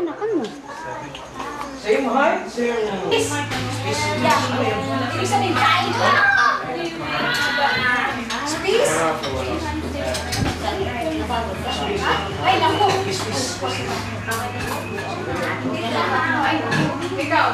anak, ano? Same height, same... Yeah. Ibig sabihin, kain ka. Space? Ay, naku. Ikaw.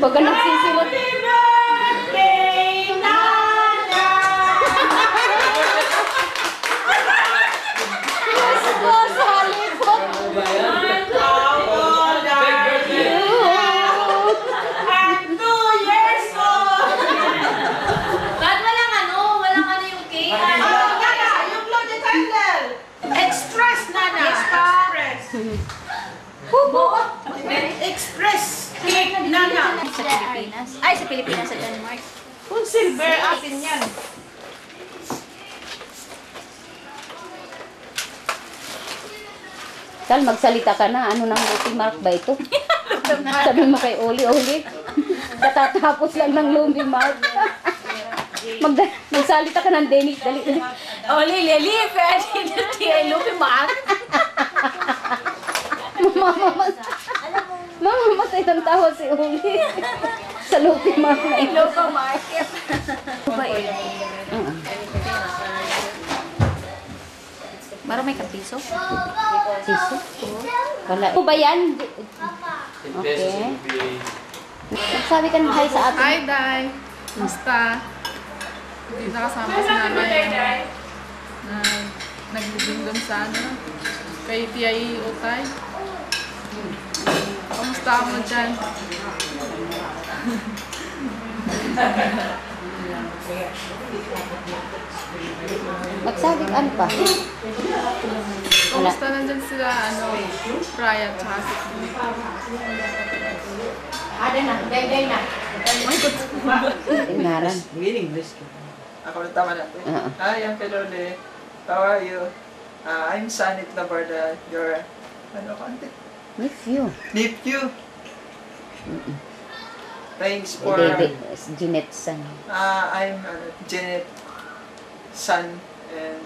Baga nagsisilot. Express cake nana. Sa Pilipinas. Ay, sa Pilipinas, sa Denmark. Kung silver, atin yan. Tal, magsalita ka na. Ano nang Lucky Mark ba ito? Sabi mo kay Oli. Katatapos lang ng Lucky Mark. Magsalita ka ng Danish. Dali. Oli, Lili, pwede na tiya Lucky Mark. Mamamatay ng tawa si Oli. Sa Lucky Mark na ito. Lucky Market. Ba eh? Mara may kapiso? Piso? Wala. Ano ba yan? Okay. Sabi ka ng hi sa atin. Hi, Day. Musta? Hindi nakasama si nanay na nagbibingdom sa ano, kay Tiay Utay. Kamusta mo dyan? Magsabi ka ano pa? Kamusta nandyan sila, ano, Brian, tsaka si Ada na, day na. Tingaran. In English. Ako na tama natin. Hi, I'm Pelole. How are you? I'm Sanit Labarda. Your, ano ka, ante? Nephew. Nephew. Thanks for... David, Jeanette's son. I'm Janet San and...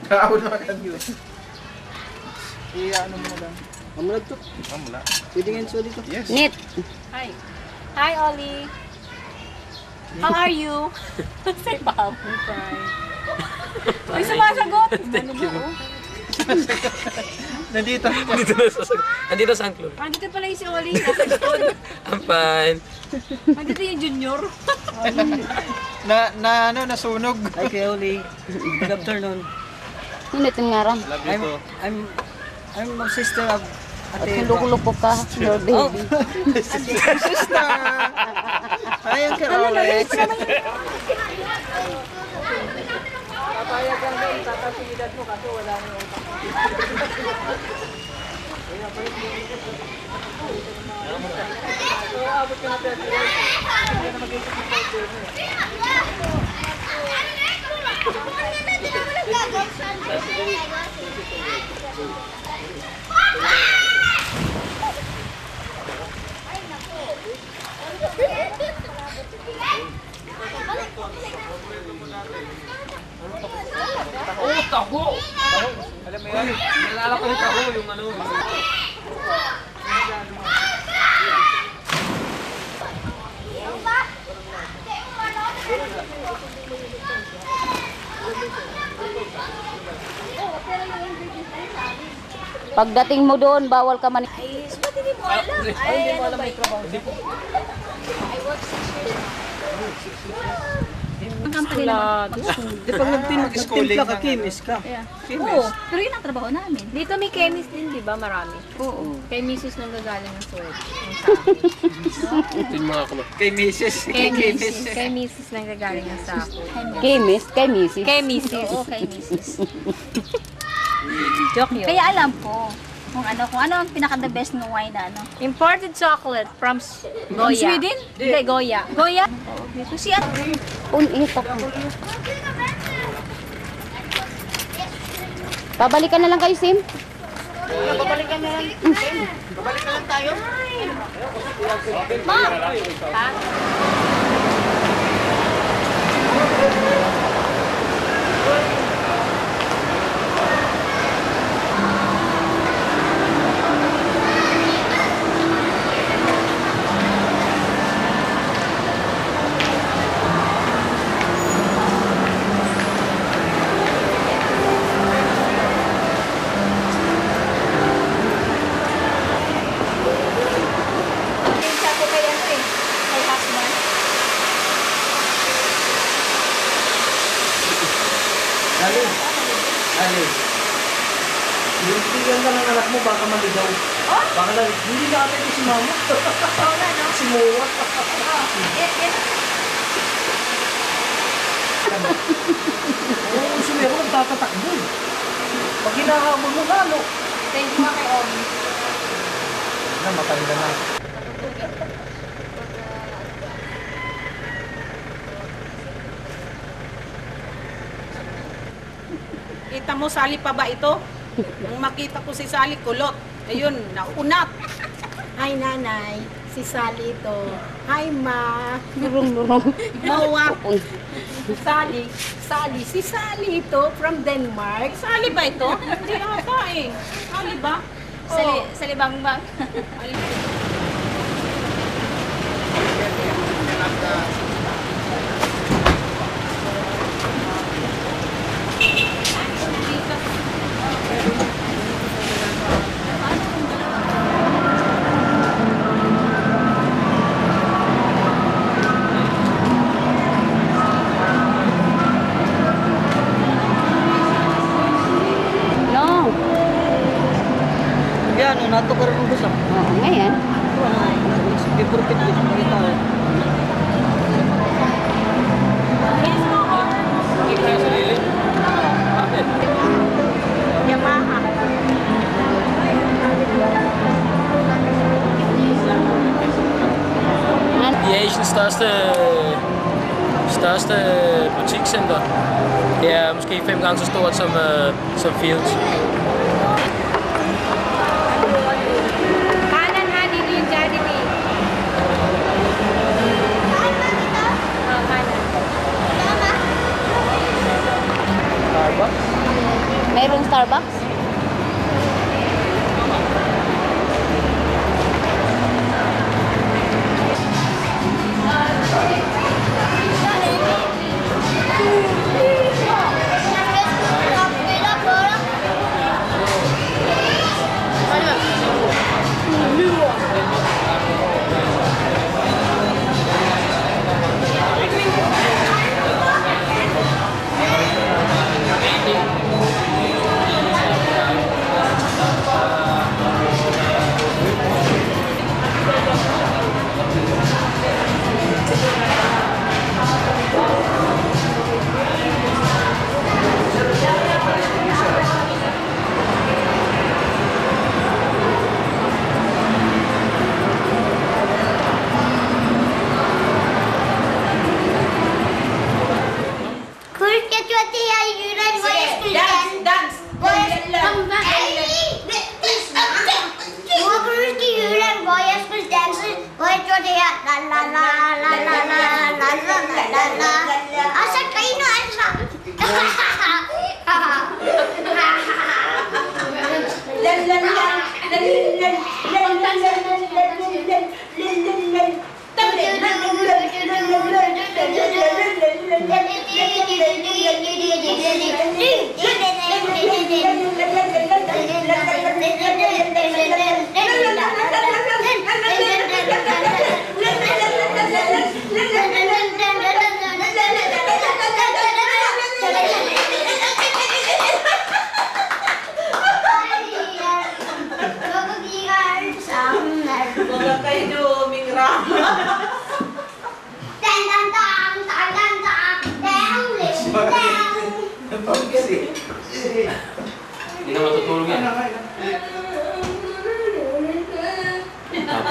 Nakawal naman ang yun. Ano mo lang? Mamulag to. Mamulag. Pwede nga yung dito. Yes. Nit. Hi. Hi, Oli. How are you? Say, Bob. I'm fine. Ay, sumasagot. Ano mo? Nandito. Andito sa club. Andito pala yung si Oli. Nasa likod. I'm fine. Andito yung junior. Nasunog. Hi, Keoli. Good afternoon. Nit tingaran. I'm a sister of At Ate. huluko ka, your baby. Sister! Hi, Uncle Alex. Papayagan mo, tatapilan mo kasi wala na yung so, abot ka na 30 years. Hindi na mag-isip ng 5 Oh, taho! Alam mo yan? Nalala ko yung taho, yung ano. Pagdating mo doon, bawal ka man. Ay, ba't hindi mo alam? Ay, ano ba ito? I work 6 years. Ang company naman. Di pag nagtimpla ka, chemist ka. Oo, pero yun ang trabaho namin. Dito may chemist din, di ba? Marami. Oo. Kay Mrs. nang gagaling ng sweat. Ito yung mga kuma. Kay Mrs. Kay Mrs. nang gagaling ng sako. Chemist, kay Missy. Kay Mrs. Oo, kay Mrs. Joke yun. Kaya alam ko. Kung ano ang pinaka-the best ng wine na ano. Imported chocolate from Goya. Sweden? Hindi, Goya. Goya? So si at unit ako. Babalikan na lang kayo, Sim? Babalikan na lang. Babalikan lang tayo. Ma! Ha? Bibigyan ka ng anak mo, baka maligaw. Baka na, hindi na ate ko si mama. Si Moa. Oo, si Mero nagtatatakbo eh. Pag hinahabol mo lalo. Thank you nga kay Omi. Matanda na. Kita mo, Sally pa ba ito? Nung makita ko si Sally, kulot. Ayun, naunat. Hi, nanay. Si Sally ito. Hi, ma. Lurong-lurong. Mawa. Sally. Sally. Si Sally ito from Denmark. Sally ba ito? Hindi ata eh. Sally ba? Salibang-bang. No. Yan, nato ka rin ang gusto. Oo, ngayon. Before pit dito, kita eh. Yamaha. I Asiens største butikscenter. Det er måske 5 gange så stort som Fields. Kanan ha, dito yung Jollibee. Oh, kanan. Starbucks. Mayroong Starbucks? Hindi na matutulog yan.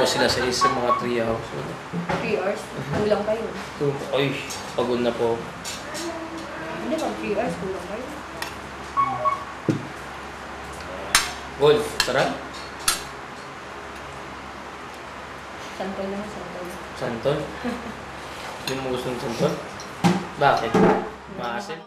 sila sa isang mga 3 hours. 3 hours. Kulang kayo. Ay, pagod na po. Hindi, pag 3 hours, kulang kayo. Golf, sarap? Santol lang, santol. Santol? Hindi mo gusto ng santol? Bakit? Maasim?